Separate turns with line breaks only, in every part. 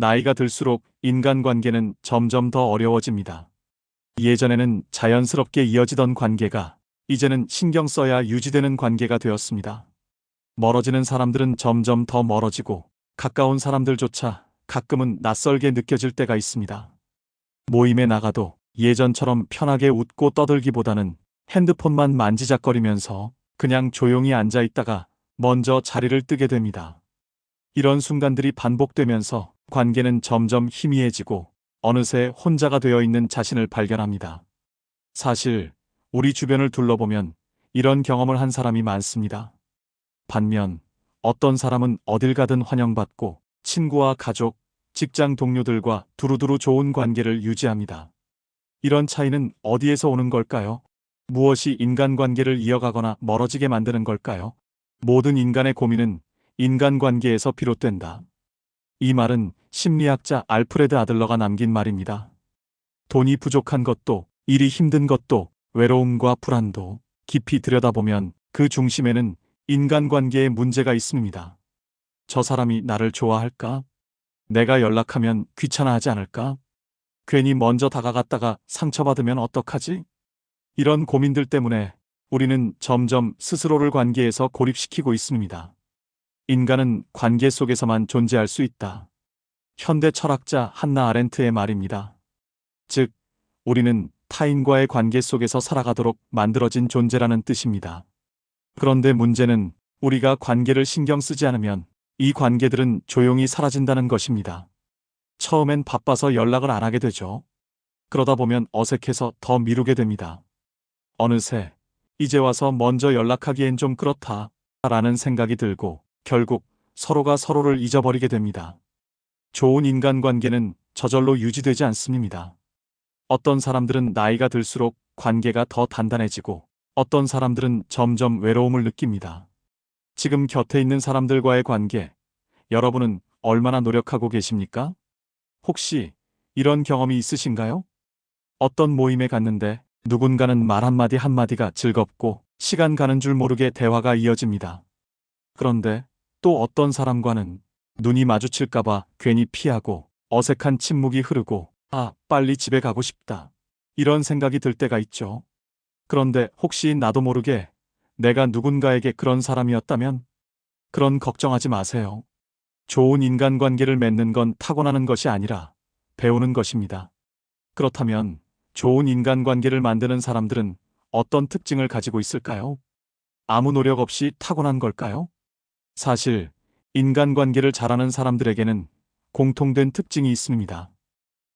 나이가 들수록 인간관계는 점점 더 어려워집니다. 예전에는 자연스럽게 이어지던 관계가 이제는 신경 써야 유지되는 관계가 되었습니다. 멀어지는 사람들은 점점 더 멀어지고 가까운 사람들조차 가끔은 낯설게 느껴질 때가 있습니다. 모임에 나가도 예전처럼 편하게 웃고 떠들기보다는 핸드폰만 만지작거리면서 그냥 조용히 앉아 있다가 먼저 자리를 뜨게 됩니다. 이런 순간들이 반복되면서 관계는 점점 희미해지고 어느새 혼자가 되어 있는 자신을 발견합니다. 사실 우리 주변을 둘러보면 이런 경험을 한 사람이 많습니다. 반면 어떤 사람은 어딜 가든 환영받고 친구와 가족, 직장 동료들과 두루두루 좋은 관계를 유지합니다. 이런 차이는 어디에서 오는 걸까요? 무엇이 인간관계를 이어가거나 멀어지게 만드는 걸까요? 모든 인간의 고민은 인간관계에서 비롯된다. 이 말은 심리학자 알프레드 아들러가 남긴 말입니다. 돈이 부족한 것도, 일이 힘든 것도, 외로움과 불안도 깊이 들여다보면 그 중심에는 인간관계에 문제가 있습니다. 저 사람이 나를 좋아할까? 내가 연락하면 귀찮아하지 않을까? 괜히 먼저 다가갔다가 상처받으면 어떡하지? 이런 고민들 때문에 우리는 점점 스스로를 관계에서 고립시키고 있습니다. 인간은 관계 속에서만 존재할 수 있다. 현대 철학자 한나 아렌트의 말입니다. 즉, 우리는 타인과의 관계 속에서 살아가도록 만들어진 존재라는 뜻입니다. 그런데 문제는 우리가 관계를 신경 쓰지 않으면 이 관계들은 조용히 사라진다는 것입니다. 처음엔 바빠서 연락을 안 하게 되죠. 그러다 보면 어색해서 더 미루게 됩니다. 어느새 이제 와서 먼저 연락하기엔 좀 그렇다 라는 생각이 들고 결국 서로가 서로를 잊어버리게 됩니다. 좋은 인간관계는 저절로 유지되지 않습니다. 어떤 사람들은 나이가 들수록 관계가 더 단단해지고 어떤 사람들은 점점 외로움을 느낍니다. 지금 곁에 있는 사람들과의 관계, 여러분은 얼마나 노력하고 계십니까? 혹시 이런 경험이 있으신가요? 어떤 모임에 갔는데 누군가는 말 한마디 한마디가 즐겁고 시간 가는 줄 모르게 대화가 이어집니다. 그런데 또 어떤 사람과는 눈이 마주칠까봐 괜히 피하고 어색한 침묵이 흐르고 빨리 집에 가고 싶다. 이런 생각이 들 때가 있죠. 그런데 혹시 나도 모르게 내가 누군가에게 그런 사람이었다면? 그런 걱정하지 마세요. 좋은 인간관계를 맺는 건 타고나는 것이 아니라 배우는 것입니다. 그렇다면 좋은 인간관계를 만드는 사람들은 어떤 특징을 가지고 있을까요? 아무 노력 없이 타고난 걸까요? 사실 인간관계를 잘하는 사람들에게는 공통된 특징이 있습니다.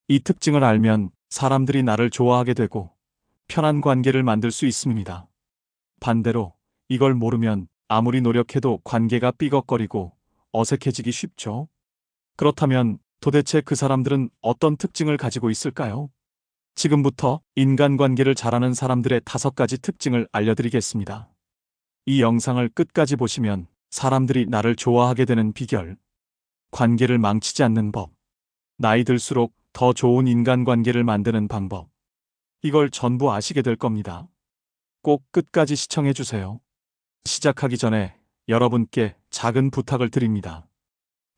이 특징을 알면 사람들이 나를 좋아하게 되고 편한 관계를 만들 수 있습니다. 반대로 이걸 모르면 아무리 노력해도 관계가 삐걱거리고 어색해지기 쉽죠. 그렇다면 도대체 그 사람들은 어떤 특징을 가지고 있을까요? 지금부터 인간관계를 잘하는 사람들의 5가지 특징을 알려드리겠습니다. 이 영상을 끝까지 보시면 사람들이 나를 좋아하게 되는 비결, 관계를 망치지 않는 법, 나이 들수록 더 좋은 인간관계를 만드는 방법, 이걸 전부 아시게 될 겁니다. 꼭 끝까지 시청해주세요. 시작하기 전에 여러분께 작은 부탁을 드립니다.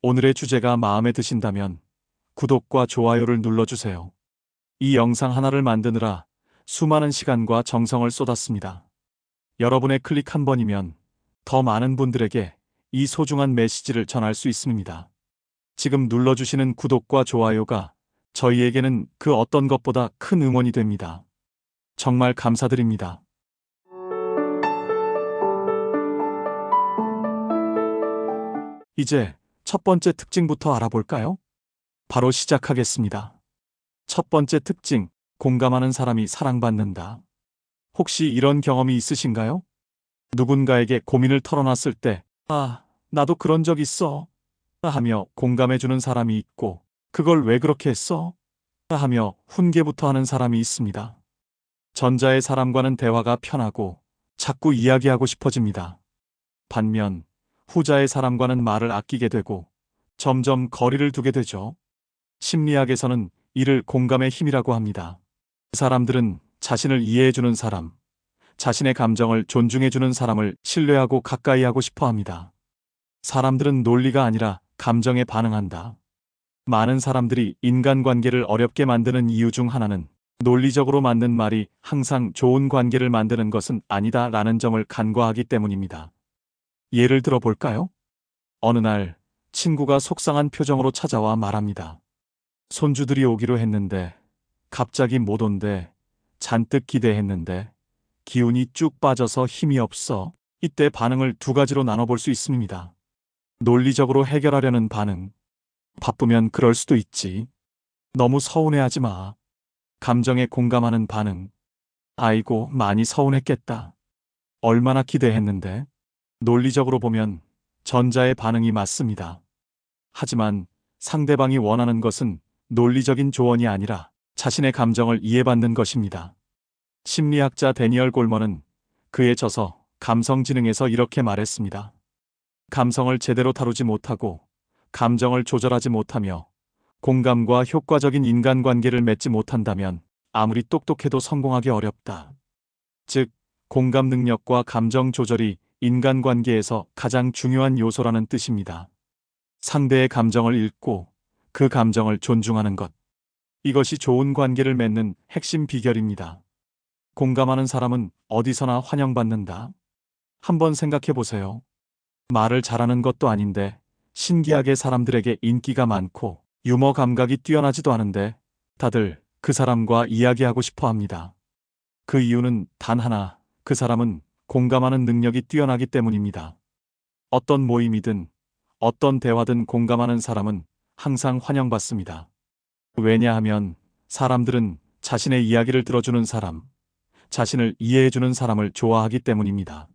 오늘의 주제가 마음에 드신다면 구독과 좋아요를 눌러주세요. 이 영상 하나를 만드느라 수많은 시간과 정성을 쏟았습니다. 여러분의 클릭 한 번이면 더 많은 분들에게 이 소중한 메시지를 전할 수 있습니다. 지금 눌러주시는 구독과 좋아요가 저희에게는 그 어떤 것보다 큰 응원이 됩니다. 정말 감사드립니다. 이제 첫 번째 특징부터 알아볼까요? 바로 시작하겠습니다. 첫 번째 특징, 공감하는 사람이 사랑받는다. 혹시 이런 경험이 있으신가요? 누군가에게 고민을 털어놨을 때, 나도 그런 적 있어. 하며 공감해주는 사람이 있고, 그걸 왜 그렇게 했어? 하며 훈계부터 하는 사람이 있습니다. 전자의 사람과는 대화가 편하고 자꾸 이야기하고 싶어집니다. 반면 후자의 사람과는 말을 아끼게 되고 점점 거리를 두게 되죠. 심리학에서는 이를 공감의 힘이라고 합니다. 그 사람들은 자신을 이해해주는 사람, 자신의 감정을 존중해주는 사람을 신뢰하고 가까이 하고 싶어 합니다. 사람들은 논리가 아니라 감정에 반응한다. 많은 사람들이 인간관계를 어렵게 만드는 이유 중 하나는 논리적으로 맞는 말이 항상 좋은 관계를 만드는 것은 아니다라는 점을 간과하기 때문입니다. 예를 들어 볼까요? 어느 날 친구가 속상한 표정으로 찾아와 말합니다. 손주들이 오기로 했는데 갑자기 못 온대. 잔뜩 기대했는데 기운이 쭉 빠져서 힘이 없어. 이때 반응을 두 가지로 나눠볼 수 있습니다. 논리적으로 해결하려는 반응. 바쁘면 그럴 수도 있지. 너무 서운해하지 마. 감정에 공감하는 반응. 아이고, 많이 서운했겠다. 얼마나 기대했는데. 논리적으로 보면 전자의 반응이 맞습니다. 하지만 상대방이 원하는 것은 논리적인 조언이 아니라 자신의 감정을 이해받는 것입니다. 심리학자 데니얼 골먼은 그에 져서 감성지능에서 이렇게 말했습니다. 감성을 제대로 다루지 못하고 감정을 조절하지 못하며 공감과 효과적인 인간관계를 맺지 못한다면 아무리 똑똑해도 성공하기 어렵다. 즉, 공감 능력과 감정 조절이 인간관계에서 가장 중요한 요소라는 뜻입니다. 상대의 감정을 읽고 그 감정을 존중하는 것. 이것이 좋은 관계를 맺는 핵심 비결입니다. 공감하는 사람은 어디서나 환영받는다. 한번 생각해 보세요. 말을 잘하는 것도 아닌데 신기하게 사람들에게 인기가 많고 유머 감각이 뛰어나지도 않은데 다들 그 사람과 이야기하고 싶어 합니다. 그 이유는 단 하나, 그 사람은 공감하는 능력이 뛰어나기 때문입니다. 어떤 모임이든 어떤 대화든 공감하는 사람은 항상 환영받습니다. 왜냐하면 사람들은 자신의 이야기를 들어주는 사람, 자신을 이해해주는 사람을 좋아하기 때문입니다.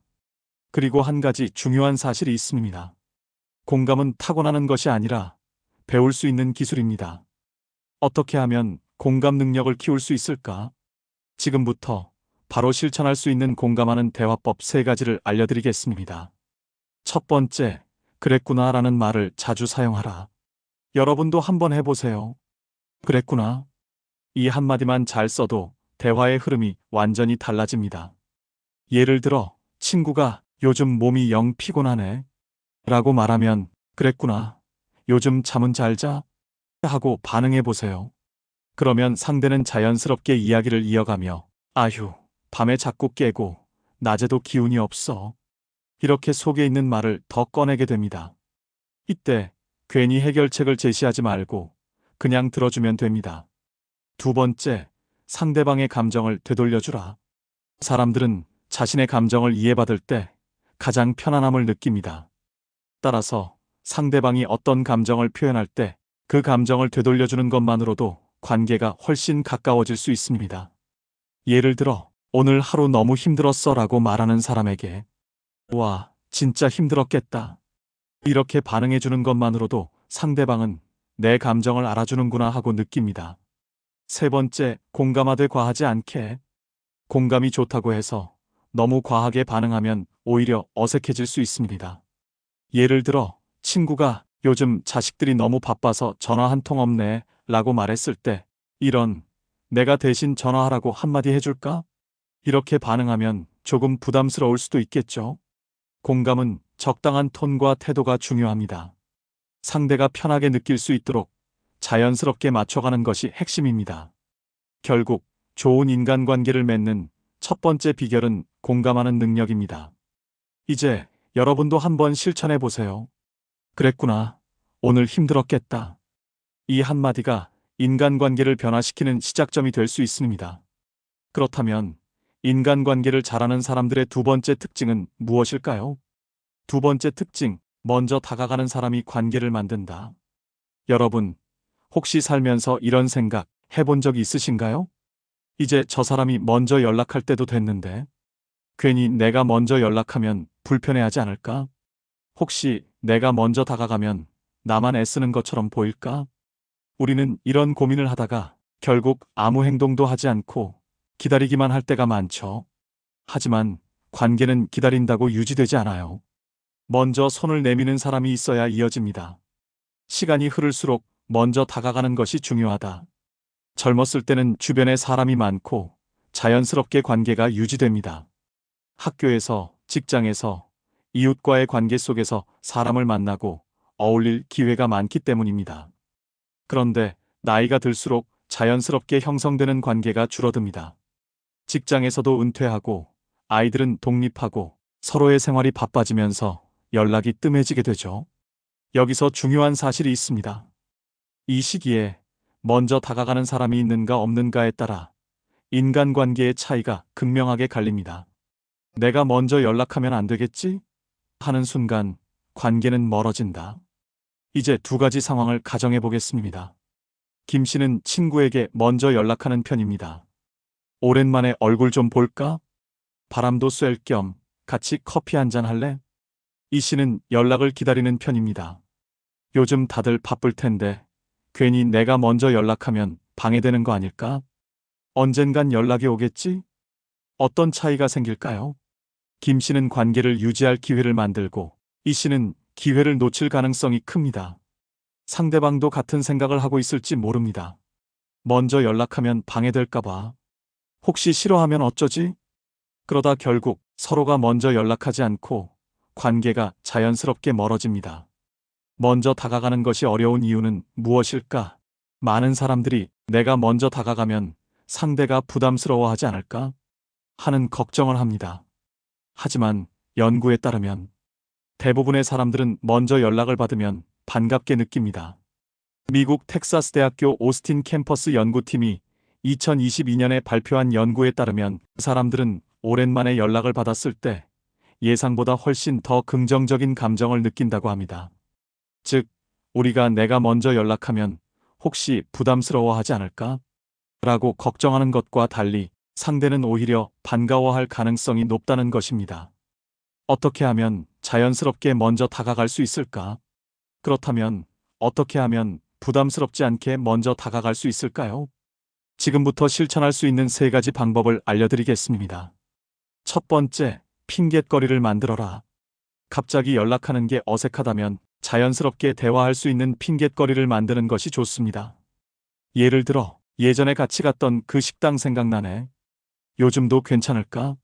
그리고 한 가지 중요한 사실이 있습니다. 공감은 타고나는 것이 아니라 배울 수 있는 기술입니다. 어떻게 하면 공감 능력을 키울 수 있을까? 지금부터 바로 실천할 수 있는 공감하는 대화법 3가지를 알려드리겠습니다. 첫 번째, 그랬구나 라는 말을 자주 사용하라. 여러분도 한번 해보세요. 그랬구나. 이 한마디만 잘 써도 대화의 흐름이 완전히 달라집니다. 예를 들어, 친구가 요즘 몸이 영 피곤하네 라고 말하면 그랬구나. 요즘 잠은 잘 자? 하고 반응해 보세요. 그러면 상대는 자연스럽게 이야기를 이어가며 아휴, 밤에 자꾸 깨고 낮에도 기운이 없어. 이렇게 속에 있는 말을 더 꺼내게 됩니다. 이때 괜히 해결책을 제시하지 말고 그냥 들어주면 됩니다. 두 번째, 상대방의 감정을 되돌려주라. 사람들은 자신의 감정을 이해받을 때 가장 편안함을 느낍니다. 따라서 상대방이 어떤 감정을 표현할 때 그 감정을 되돌려주는 것만으로도 관계가 훨씬 가까워질 수 있습니다. 예를 들어, 오늘 하루 너무 힘들었어 라고 말하는 사람에게 와, 진짜 힘들었겠다. 이렇게 반응해주는 것만으로도 상대방은 내 감정을 알아주는구나 하고 느낍니다. 세 번째, 공감하되 과하지 않게. 공감이 좋다고 해서 너무 과하게 반응하면 오히려 어색해질 수 있습니다. 예를 들어, 친구가 요즘 자식들이 너무 바빠서 전화 한 통 없네 라고 말했을 때 이런 내가 대신 전화하라고 한마디 해줄까? 이렇게 반응하면 조금 부담스러울 수도 있겠죠. 공감은 적당한 톤과 태도가 중요합니다. 상대가 편하게 느낄 수 있도록 자연스럽게 맞춰가는 것이 핵심입니다. 결국 좋은 인간관계를 맺는 첫 번째 비결은 공감하는 능력입니다. 이제 여러분도 한번 실천해 보세요. 그랬구나. 오늘 힘들었겠다. 이 한마디가 인간관계를 변화시키는 시작점이 될 수 있습니다. 그렇다면 인간관계를 잘하는 사람들의 두 번째 특징은 무엇일까요? 두 번째 특징, 먼저 다가가는 사람이 관계를 만든다. 여러분, 혹시 살면서 이런 생각 해본 적 있으신가요? 이제 저 사람이 먼저 연락할 때도 됐는데 괜히 내가 먼저 연락하면 불편해하지 않을까? 혹시 내가 먼저 다가가면 나만 애쓰는 것처럼 보일까? 우리는 이런 고민을 하다가 결국 아무 행동도 하지 않고 기다리기만 할 때가 많죠. 하지만 관계는 기다린다고 유지되지 않아요. 먼저 손을 내미는 사람이 있어야 이어집니다. 시간이 흐를수록 먼저 다가가는 것이 중요하다. 젊었을 때는 주변에 사람이 많고 자연스럽게 관계가 유지됩니다. 학교에서, 직장에서, 이웃과의 관계 속에서 사람을 만나고 어울릴 기회가 많기 때문입니다. 그런데 나이가 들수록 자연스럽게 형성되는 관계가 줄어듭니다. 직장에서도 은퇴하고 아이들은 독립하고 서로의 생활이 바빠지면서 연락이 뜸해지게 되죠. 여기서 중요한 사실이 있습니다. 이 시기에 먼저 다가가는 사람이 있는가 없는가에 따라 인간관계의 차이가 극명하게 갈립니다. 내가 먼저 연락하면 안 되겠지? 하는 순간 관계는 멀어진다. 이제 두 가지 상황을 가정해 보겠습니다. 김 씨는 친구에게 먼저 연락하는 편입니다. 오랜만에 얼굴 좀 볼까? 바람도 쐴 겸 같이 커피 한잔 할래? 이 씨는 연락을 기다리는 편입니다. 요즘 다들 바쁠 텐데 괜히 내가 먼저 연락하면 방해되는 거 아닐까? 언젠간 연락이 오겠지? 어떤 차이가 생길까요? 김 씨는 관계를 유지할 기회를 만들고 이 씨는 기회를 놓칠 가능성이 큽니다. 상대방도 같은 생각을 하고 있을지 모릅니다. 먼저 연락하면 방해될까봐. 혹시 싫어하면 어쩌지? 그러다 결국 서로가 먼저 연락하지 않고 관계가 자연스럽게 멀어집니다. 먼저 다가가는 것이 어려운 이유는 무엇일까? 많은 사람들이 내가 먼저 다가가면 상대가 부담스러워하지 않을까? 하는 걱정을 합니다. 하지만 연구에 따르면 대부분의 사람들은 먼저 연락을 받으면 반갑게 느낍니다. 미국 텍사스 대학교 오스틴 캠퍼스 연구팀이 2022년에 발표한 연구에 따르면 사람들은 오랜만에 연락을 받았을 때 예상보다 훨씬 더 긍정적인 감정을 느낀다고 합니다. 즉, 우리가 내가 먼저 연락하면 혹시 부담스러워하지 않을까? 라고 걱정하는 것과 달리 상대는 오히려 반가워할 가능성이 높다는 것입니다. 어떻게 하면 자연스럽게 먼저 다가갈 수 있을까? 그렇다면 어떻게 하면 부담스럽지 않게 먼저 다가갈 수 있을까요? 지금부터 실천할 수 있는 3가지 방법을 알려드리겠습니다. 첫 번째, 핑곗거리를 만들어라. 갑자기 연락하는 게 어색하다면 자연스럽게 대화할 수 있는 핑곗거리를 만드는 것이 좋습니다. 예를 들어, 예전에 같이 갔던 그 식당 생각나네. 요즘도 괜찮을까?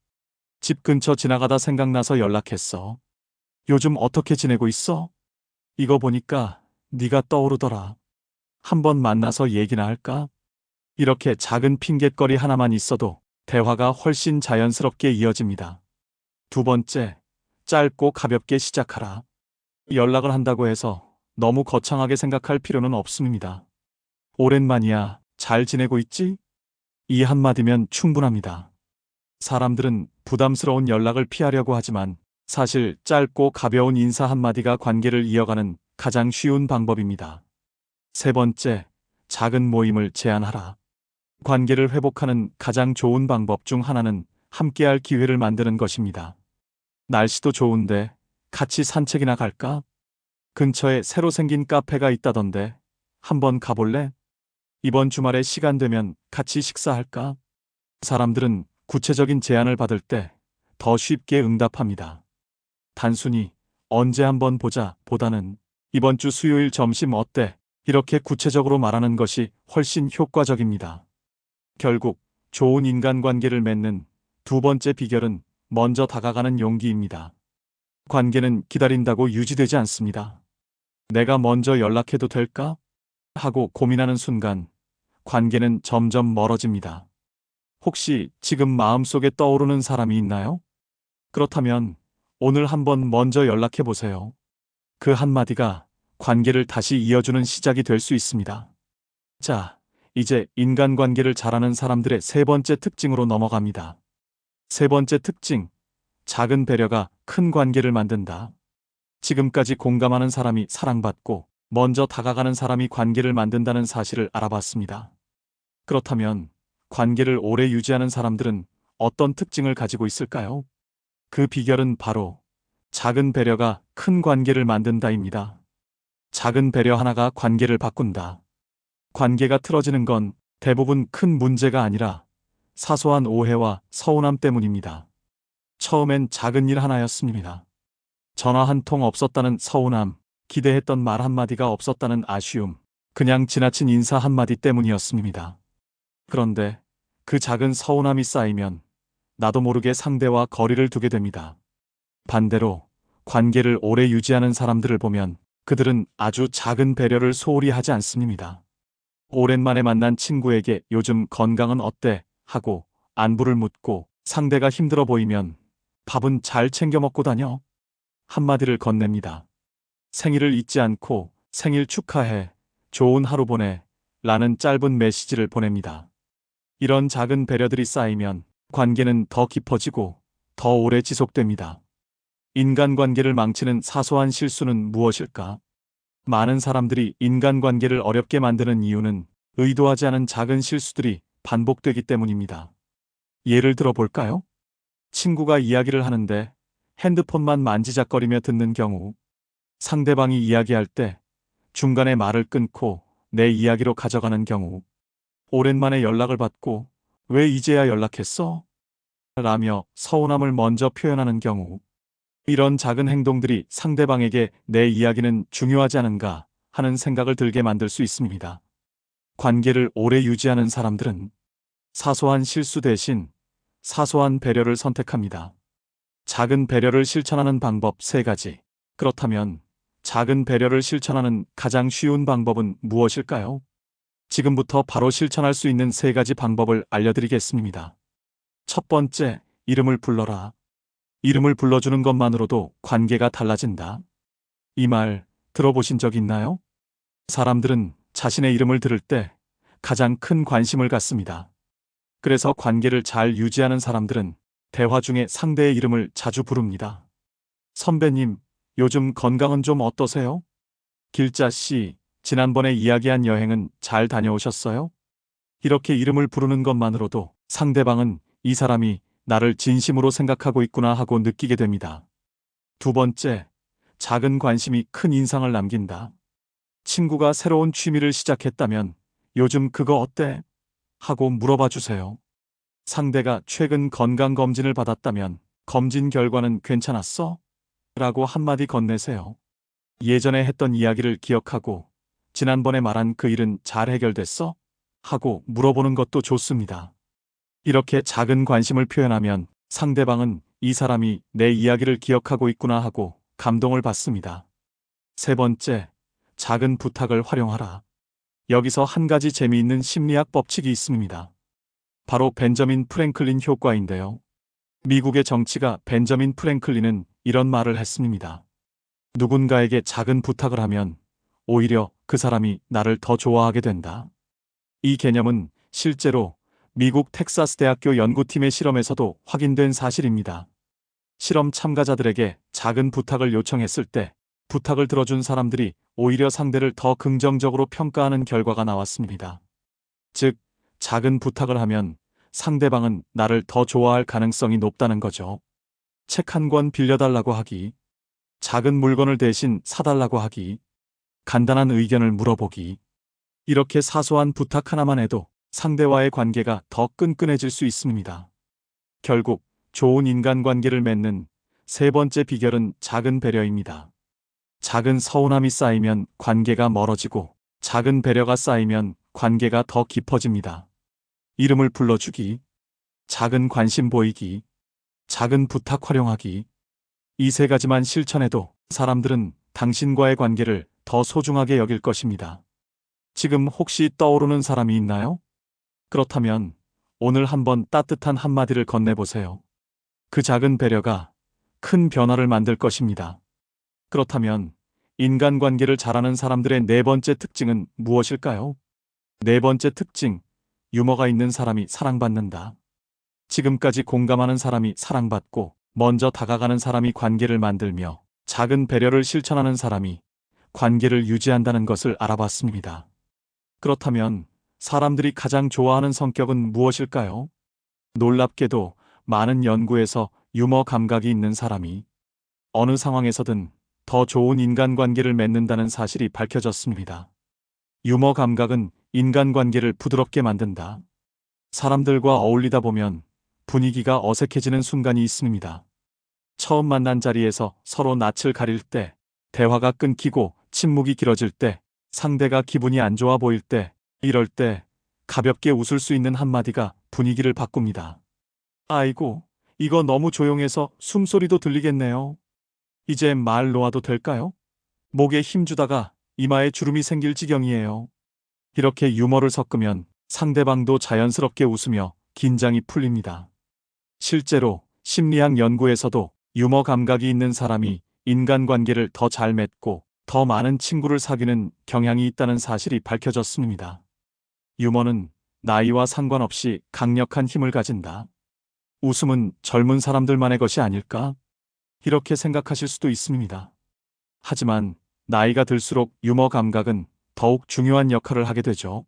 집 근처 지나가다 생각나서 연락했어. 요즘 어떻게 지내고 있어? 이거 보니까 네가 떠오르더라. 한번 만나서 얘기나 할까? 이렇게 작은 핑곗거리 하나만 있어도 대화가 훨씬 자연스럽게 이어집니다. 두 번째, 짧고 가볍게 시작하라. 연락을 한다고 해서 너무 거창하게 생각할 필요는 없습니다. 오랜만이야. 잘 지내고 있지? 이 한마디면 충분합니다. 사람들은 부담스러운 연락을 피하려고 하지만 사실 짧고 가벼운 인사 한마디가 관계를 이어가는 가장 쉬운 방법입니다. 세 번째, 작은 모임을 제안하라. 관계를 회복하는 가장 좋은 방법 중 하나는 함께할 기회를 만드는 것입니다. 날씨도 좋은데 같이 산책이나 갈까? 근처에 새로 생긴 카페가 있다던데 한번 가볼래? 이번 주말에 시간 되면 같이 식사할까? 사람들은 구체적인 제안을 받을 때 더 쉽게 응답합니다. 단순히 언제 한번 보자 보다는 이번 주 수요일 점심 어때? 이렇게 구체적으로 말하는 것이 훨씬 효과적입니다. 결국 좋은 인간관계를 맺는 두 번째 비결은 먼저 다가가는 용기입니다. 관계는 기다린다고 유지되지 않습니다. 내가 먼저 연락해도 될까? 하고 고민하는 순간 관계는 점점 멀어집니다. 혹시 지금 마음속에 떠오르는 사람이 있나요? 그렇다면 오늘 한번 먼저 연락해 보세요. 그 한마디가 관계를 다시 이어주는 시작이 될 수 있습니다. 자, 이제 인간관계를 잘하는 사람들의 3번째 특징으로 넘어갑니다. 3번째 특징, 작은 배려가 큰 관계를 만든다. 지금까지 공감하는 사람이 사랑받고 먼저 다가가는 사람이 관계를 만든다는 사실을 알아봤습니다. 그렇다면 관계를 오래 유지하는 사람들은 어떤 특징을 가지고 있을까요? 그 비결은 바로 작은 배려가 큰 관계를 만든다입니다. 작은 배려 하나가 관계를 바꾼다. 관계가 틀어지는 건 대부분 큰 문제가 아니라 사소한 오해와 서운함 때문입니다. 처음엔 작은 일 하나였습니다. 전화 한 통 없었다는 서운함, 기대했던 말 한마디가 없었다는 아쉬움, 그냥 지나친 인사 한마디 때문이었습니다. 그런데 그 작은 서운함이 쌓이면 나도 모르게 상대와 거리를 두게 됩니다. 반대로 관계를 오래 유지하는 사람들을 보면 그들은 아주 작은 배려를 소홀히 하지 않습니다. 오랜만에 만난 친구에게 요즘 건강은 어때? 하고 안부를 묻고 상대가 힘들어 보이면 밥은 잘 챙겨 먹고 다녀? 한마디를 건넵니다. 생일을 잊지 않고 생일 축하해. 좋은 하루 보내. 라는 짧은 메시지를 보냅니다. 이런 작은 배려들이 쌓이면 관계는 더 깊어지고 더 오래 지속됩니다. 인간관계를 망치는 사소한 실수는 무엇일까? 많은 사람들이 인간관계를 어렵게 만드는 이유는 의도하지 않은 작은 실수들이 반복되기 때문입니다. 예를 들어 볼까요? 친구가 이야기를 하는데 핸드폰만 만지작거리며 듣는 경우, 상대방이 이야기할 때 중간에 말을 끊고 내 이야기로 가져가는 경우, 오랜만에 연락을 받고 왜 이제야 연락했어? 라며 서운함을 먼저 표현하는 경우, 이런 작은 행동들이 상대방에게 내 이야기는 중요하지 않은가 하는 생각을 들게 만들 수 있습니다. 관계를 오래 유지하는 사람들은 사소한 실수 대신 사소한 배려를 선택합니다. 작은 배려를 실천하는 방법 3가지. 그렇다면 작은 배려를 실천하는 가장 쉬운 방법은 무엇일까요? 지금부터 바로 실천할 수 있는 3가지 방법을 알려드리겠습니다. 첫 번째, 이름을 불러라. 이름을 불러주는 것만으로도 관계가 달라진다. 이 말 들어보신 적 있나요? 사람들은 자신의 이름을 들을 때 가장 큰 관심을 갖습니다. 그래서 관계를 잘 유지하는 사람들은 대화 중에 상대의 이름을 자주 부릅니다. 선배님, 요즘 건강은 좀 어떠세요? 길자 씨, 지난번에 이야기한 여행은 잘 다녀오셨어요? 이렇게 이름을 부르는 것만으로도 상대방은 이 사람이 나를 진심으로 생각하고 있구나 하고 느끼게 됩니다. 두 번째, 작은 관심이 큰 인상을 남긴다. 친구가 새로운 취미를 시작했다면 요즘 그거 어때? 하고 물어봐 주세요. 상대가 최근 건강검진을 받았다면 검진 결과는 괜찮았어? 라고 한마디 건네세요. 예전에 했던 이야기를 기억하고 지난번에 말한 그 일은 잘 해결됐어? 하고 물어보는 것도 좋습니다. 이렇게 작은 관심을 표현하면 상대방은 이 사람이 내 이야기를 기억하고 있구나 하고 감동을 받습니다. 세 번째, 작은 부탁을 활용하라. 여기서 한 가지 재미있는 심리학 법칙이 있습니다. 바로 벤저민 프랭클린 효과인데요. 미국의 정치가 벤저민 프랭클린은 이런 말을 했습니다. 누군가에게 작은 부탁을 하면 오히려 그 사람이 나를 더 좋아하게 된다. 이 개념은 실제로 미국 텍사스 대학교 연구팀의 실험에서도 확인된 사실입니다. 실험 참가자들에게 작은 부탁을 요청했을 때 부탁을 들어준 사람들이 오히려 상대를 더 긍정적으로 평가하는 결과가 나왔습니다. 즉, 작은 부탁을 하면 상대방은 나를 더 좋아할 가능성이 높다는 거죠. 책 한 권 빌려달라고 하기, 작은 물건을 대신 사달라고 하기, 간단한 의견을 물어보기. 이렇게 사소한 부탁 하나만 해도 상대와의 관계가 더 끈끈해질 수 있습니다. 결국 좋은 인간관계를 맺는 3번째 비결은 작은 배려입니다. 작은 서운함이 쌓이면 관계가 멀어지고 작은 배려가 쌓이면 관계가 더 깊어집니다. 이름을 불러주기, 작은 관심 보이기, 작은 부탁 활용하기. 이 3가지만 실천해도 사람들은 당신과의 관계를 더 소중하게 여길 것입니다. 지금 혹시 떠오르는 사람이 있나요? 그렇다면 오늘 한번 따뜻한 한마디를 건네보세요. 그 작은 배려가 큰 변화를 만들 것입니다. 그렇다면 인간관계를 잘하는 사람들의 4번째 특징은 무엇일까요? 4번째 특징, 유머가 있는 사람이 사랑받는다. 지금까지 공감하는 사람이 사랑받고 먼저 다가가는 사람이 관계를 만들며 작은 배려를 실천하는 사람이 관계를 유지한다는 것을 알아봤습니다. 그렇다면 사람들이 가장 좋아하는 성격은 무엇일까요? 놀랍게도 많은 연구에서 유머 감각이 있는 사람이 어느 상황에서든 더 좋은 인간관계를 맺는다는 사실이 밝혀졌습니다. 유머 감각은 인간관계를 부드럽게 만든다. 사람들과 어울리다 보면 분위기가 어색해지는 순간이 있습니다. 처음 만난 자리에서 서로 낯을 가릴 때, 대화가 끊기고 침묵이 길어질 때, 상대가 기분이 안 좋아 보일 때, 이럴 때 가볍게 웃을 수 있는 한마디가 분위기를 바꿉니다. 아이고, 이거 너무 조용해서 숨소리도 들리겠네요. 이제 말 놓아도 될까요? 목에 힘주다가 이마에 주름이 생길 지경이에요. 이렇게 유머를 섞으면 상대방도 자연스럽게 웃으며 긴장이 풀립니다. 실제로 심리학 연구에서도 유머 감각이 있는 사람이 인간관계를 더 잘 맺고 더 많은 친구를 사귀는 경향이 있다는 사실이 밝혀졌습니다. 유머는 나이와 상관없이 강력한 힘을 가진다. 웃음은 젊은 사람들만의 것이 아닐까? 이렇게 생각하실 수도 있습니다. 하지만 나이가 들수록 유머 감각은 더욱 중요한 역할을 하게 되죠.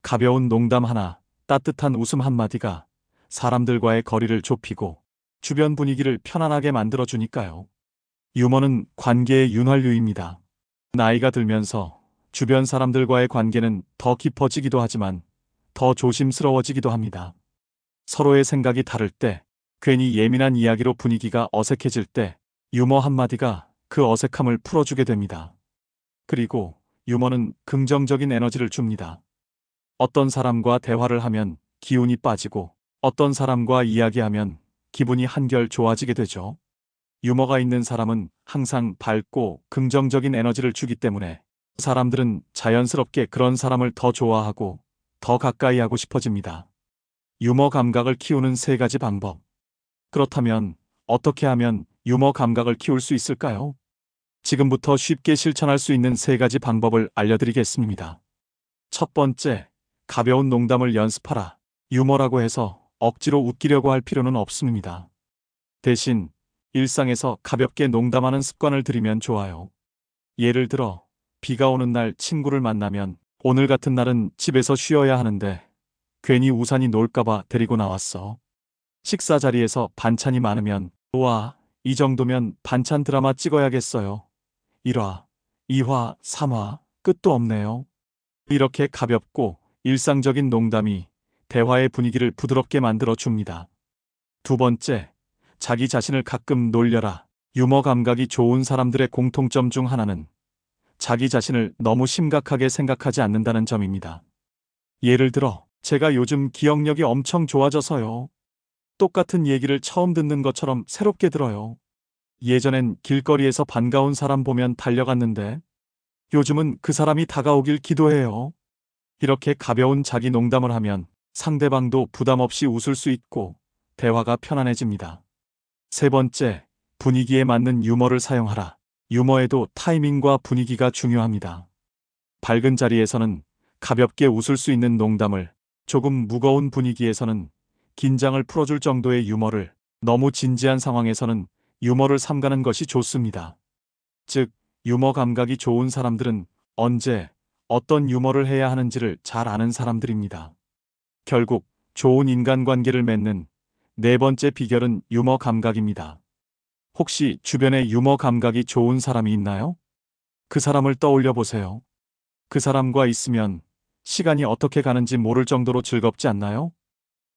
가벼운 농담 하나, 따뜻한 웃음 한마디가 사람들과의 거리를 좁히고 주변 분위기를 편안하게 만들어주니까요. 유머는 관계의 윤활유입니다. 나이가 들면서 주변 사람들과의 관계는 더 깊어지기도 하지만 더 조심스러워지기도 합니다. 서로의 생각이 다를 때, 괜히 예민한 이야기로 분위기가 어색해질 때 유머 한마디가 그 어색함을 풀어주게 됩니다. 그리고 유머는 긍정적인 에너지를 줍니다. 어떤 사람과 대화를 하면 기운이 빠지고 어떤 사람과 이야기하면 기분이 한결 좋아지게 되죠. 유머가 있는 사람은 항상 밝고 긍정적인 에너지를 주기 때문에 사람들은 자연스럽게 그런 사람을 더 좋아하고 더 가까이 하고 싶어집니다. 유머 감각을 키우는 3가지 방법. 그렇다면 어떻게 하면 유머 감각을 키울 수 있을까요? 지금부터 쉽게 실천할 수 있는 3가지 방법을 알려드리겠습니다. 첫 번째, 가벼운 농담을 연습하라. 유머라고 해서 억지로 웃기려고 할 필요는 없습니다. 대신 일상에서 가볍게 농담하는 습관을 들이면 좋아요. 예를 들어, 비가 오는 날 친구를 만나면 오늘 같은 날은 집에서 쉬어야 하는데 괜히 우산이 놀까봐 데리고 나왔어. 식사 자리에서 반찬이 많으면 와, 이 정도면 반찬 드라마 찍어야겠어요. 1화, 2화, 3화, 끝도 없네요. 이렇게 가볍고 일상적인 농담이 대화의 분위기를 부드럽게 만들어 줍니다. 두 번째, 자기 자신을 가끔 놀려라. 유머 감각이 좋은 사람들의 공통점 중 하나는 자기 자신을 너무 심각하게 생각하지 않는다는 점입니다. 예를 들어, 제가 요즘 기억력이 엄청 좋아져서요. 똑같은 얘기를 처음 듣는 것처럼 새롭게 들어요. 예전엔 길거리에서 반가운 사람 보면 달려갔는데 요즘은 그 사람이 다가오길 기도해요. 이렇게 가벼운 자기 농담을 하면 상대방도 부담 없이 웃을 수 있고 대화가 편안해집니다. 세 번째, 분위기에 맞는 유머를 사용하라. 유머에도 타이밍과 분위기가 중요합니다. 밝은 자리에서는 가볍게 웃을 수 있는 농담을, 조금 무거운 분위기에서는 긴장을 풀어줄 정도의 유머를, 너무 진지한 상황에서는 유머를 삼가는 것이 좋습니다. 즉, 유머 감각이 좋은 사람들은 언제, 어떤 유머를 해야 하는지를 잘 아는 사람들입니다. 결국 좋은 인간관계를 맺는 4번째 비결은 유머 감각입니다. 혹시 주변에 유머 감각이 좋은 사람이 있나요? 그 사람을 떠올려 보세요. 그 사람과 있으면 시간이 어떻게 가는지 모를 정도로 즐겁지 않나요?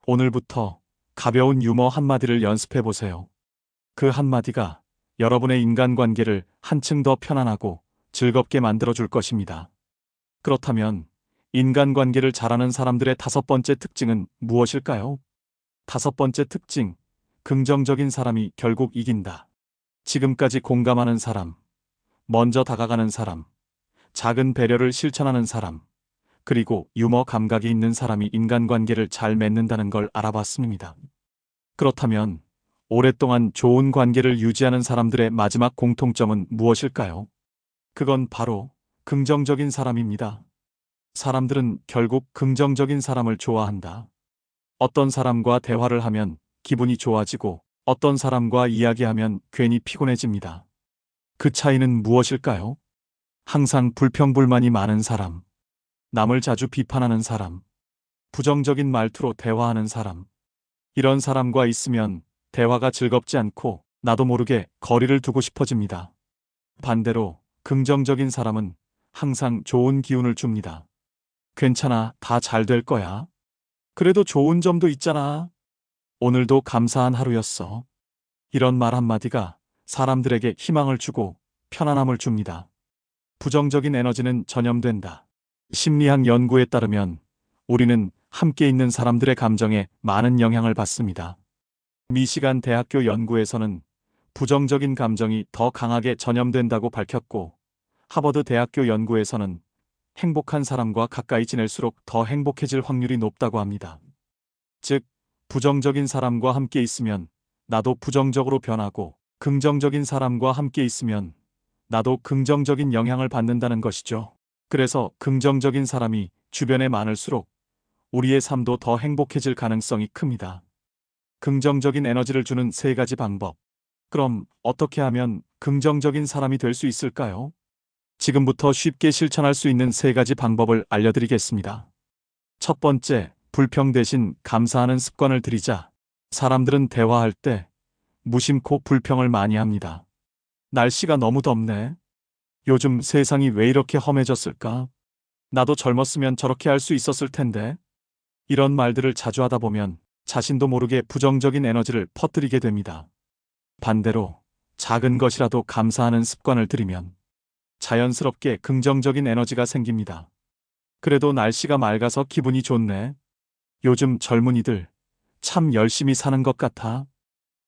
오늘부터 가벼운 유머 한마디를 연습해 보세요. 그 한마디가 여러분의 인간관계를 한층 더 편안하고 즐겁게 만들어 줄 것입니다. 그렇다면 인간관계를 잘하는 사람들의 5번째 특징은 무엇일까요? 5번째 특징, 긍정적인 사람이 결국 이긴다. 지금까지 공감하는 사람, 먼저 다가가는 사람, 작은 배려를 실천하는 사람, 그리고 유머 감각이 있는 사람이 인간관계를 잘 맺는다는 걸 알아봤습니다. 그렇다면 오랫동안 좋은 관계를 유지하는 사람들의 마지막 공통점은 무엇일까요? 그건 바로 긍정적인 사람입니다. 사람들은 결국 긍정적인 사람을 좋아한다. 어떤 사람과 대화를 하면 기분이 좋아지고 어떤 사람과 이야기하면 괜히 피곤해집니다. 그 차이는 무엇일까요? 항상 불평불만이 많은 사람, 남을 자주 비판하는 사람, 부정적인 말투로 대화하는 사람. 이런 사람과 있으면 대화가 즐겁지 않고 나도 모르게 거리를 두고 싶어집니다. 반대로 긍정적인 사람은 항상 좋은 기운을 줍니다. 괜찮아, 다 잘 될 거야. 그래도 좋은 점도 있잖아. 오늘도 감사한 하루였어. 이런 말 한마디가 사람들에게 희망을 주고 편안함을 줍니다. 부정적인 에너지는 전염된다. 심리학 연구에 따르면 우리는 함께 있는 사람들의 감정에 많은 영향을 받습니다. 미시간 대학교 연구에서는 부정적인 감정이 더 강하게 전염된다고 밝혔고, 하버드 대학교 연구에서는 행복한 사람과 가까이 지낼수록 더 행복해질 확률이 높다고 합니다. 즉, 부정적인 사람과 함께 있으면 나도 부정적으로 변하고 긍정적인 사람과 함께 있으면 나도 긍정적인 영향을 받는다는 것이죠. 그래서 긍정적인 사람이 주변에 많을수록 우리의 삶도 더 행복해질 가능성이 큽니다. 긍정적인 에너지를 주는 3가지 방법. 그럼 어떻게 하면 긍정적인 사람이 될 수 있을까요? 지금부터 쉽게 실천할 수 있는 3가지 방법을 알려드리겠습니다. 첫 번째, 불평 대신 감사하는 습관을 들이자. 사람들은 대화할 때 무심코 불평을 많이 합니다. 날씨가 너무 덥네. 요즘 세상이 왜 이렇게 험해졌을까? 나도 젊었으면 저렇게 할 수 있었을 텐데. 이런 말들을 자주 하다 보면 자신도 모르게 부정적인 에너지를 퍼뜨리게 됩니다. 반대로 작은 것이라도 감사하는 습관을 들이면 자연스럽게 긍정적인 에너지가 생깁니다. 그래도 날씨가 맑아서 기분이 좋네. 요즘 젊은이들 참 열심히 사는 것 같아.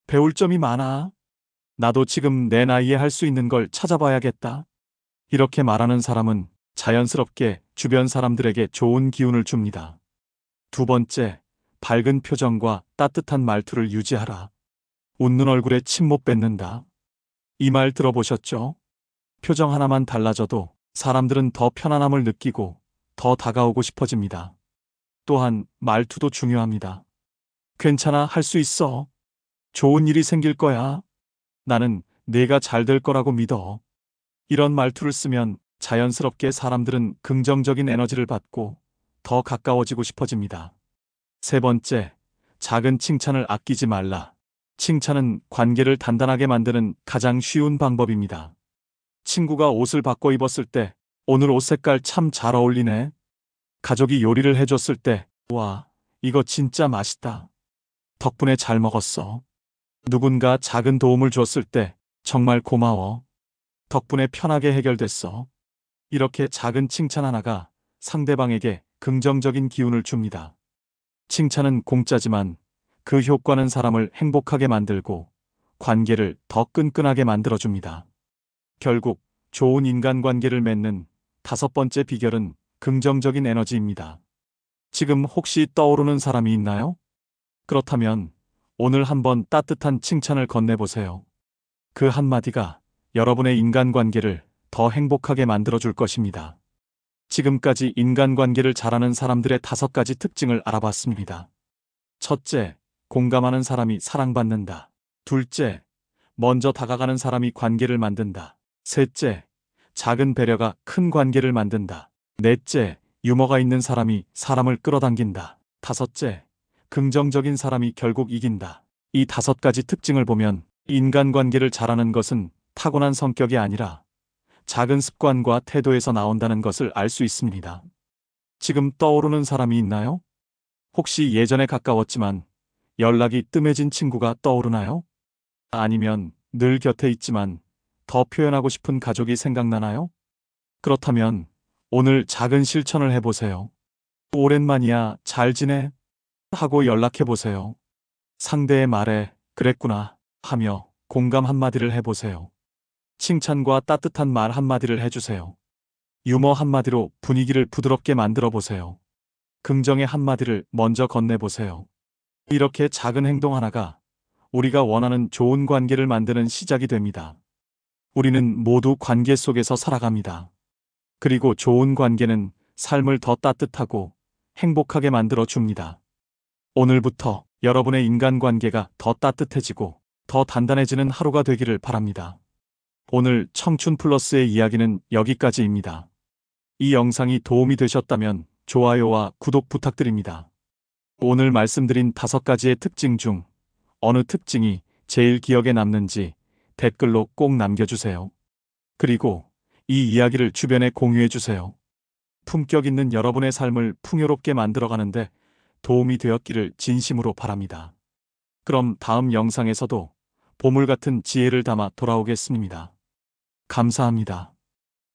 배울 점이 많아. 나도 지금 내 나이에 할 수 있는 걸 찾아봐야겠다. 이렇게 말하는 사람은 자연스럽게 주변 사람들에게 좋은 기운을 줍니다. 두 번째, 밝은 표정과 따뜻한 말투를 유지하라. 웃는 얼굴에 침 못 뱉는다. 이 말 들어보셨죠? 표정 하나만 달라져도 사람들은 더 편안함을 느끼고 더 다가오고 싶어집니다. 또한 말투도 중요합니다. 괜찮아, 할 수 있어. 좋은 일이 생길 거야. 나는 내가 잘 될 거라고 믿어. 이런 말투를 쓰면 자연스럽게 사람들은 긍정적인 에너지를 받고 더 가까워지고 싶어집니다. 세 번째, 작은 칭찬을 아끼지 말라. 칭찬은 관계를 단단하게 만드는 가장 쉬운 방법입니다. 친구가 옷을 바꿔 입었을 때, 오늘 옷 색깔 참 잘 어울리네. 가족이 요리를 해줬을 때, 와, 이거 진짜 맛있다. 덕분에 잘 먹었어. 누군가 작은 도움을 줬을 때, 정말 고마워. 덕분에 편하게 해결됐어. 이렇게 작은 칭찬 하나가 상대방에게 긍정적인 기운을 줍니다. 칭찬은 공짜지만 그 효과는 사람을 행복하게 만들고 관계를 더 끈끈하게 만들어줍니다. 결국 좋은 인간관계를 맺는 5번째 비결은 긍정적인 에너지입니다. 지금 혹시 떠오르는 사람이 있나요? 그렇다면 오늘 한번 따뜻한 칭찬을 건네보세요. 그 한마디가 여러분의 인간관계를 더 행복하게 만들어줄 것입니다. 지금까지 인간관계를 잘하는 사람들의 5가지 특징을 알아봤습니다. 첫째, 공감하는 사람이 사랑받는다. 둘째, 먼저 다가가는 사람이 관계를 만든다. 셋째, 작은 배려가 큰 관계를 만든다. 넷째, 유머가 있는 사람이 사람을 끌어당긴다. 다섯째, 긍정적인 사람이 결국 이긴다. 이 5가지 특징을 보면 인간관계를 잘하는 것은 타고난 성격이 아니라 작은 습관과 태도에서 나온다는 것을 알 수 있습니다. 지금 떠오르는 사람이 있나요? 혹시 예전에 가까웠지만 연락이 뜸해진 친구가 떠오르나요? 아니면 늘 곁에 있지만 더 표현하고 싶은 가족이 생각나나요? 그렇다면 오늘 작은 실천을 해보세요. 오랜만이야, 잘 지내? 하고 연락해보세요. 상대의 말에 그랬구나 하며 공감 한마디를 해보세요. 칭찬과 따뜻한 말 한마디를 해주세요. 유머 한마디로 분위기를 부드럽게 만들어 보세요. 긍정의 한마디를 먼저 건네보세요. 이렇게 작은 행동 하나가 우리가 원하는 좋은 관계를 만드는 시작이 됩니다. 우리는 모두 관계 속에서 살아갑니다. 그리고 좋은 관계는 삶을 더 따뜻하고 행복하게 만들어 줍니다. 오늘부터 여러분의 인간관계가 더 따뜻해지고 더 단단해지는 하루가 되기를 바랍니다. 오늘 청춘 플러스의 이야기는 여기까지입니다. 이 영상이 도움이 되셨다면 좋아요와 구독 부탁드립니다. 오늘 말씀드린 5가지의 특징 중 어느 특징이 제일 기억에 남는지 댓글로 꼭 남겨주세요. 그리고 이 이야기를 주변에 공유해주세요. 품격 있는 여러분의 삶을 풍요롭게 만들어가는데 도움이 되었기를 진심으로 바랍니다. 그럼 다음 영상에서도 보물 같은 지혜를 담아 돌아오겠습니다. 감사합니다.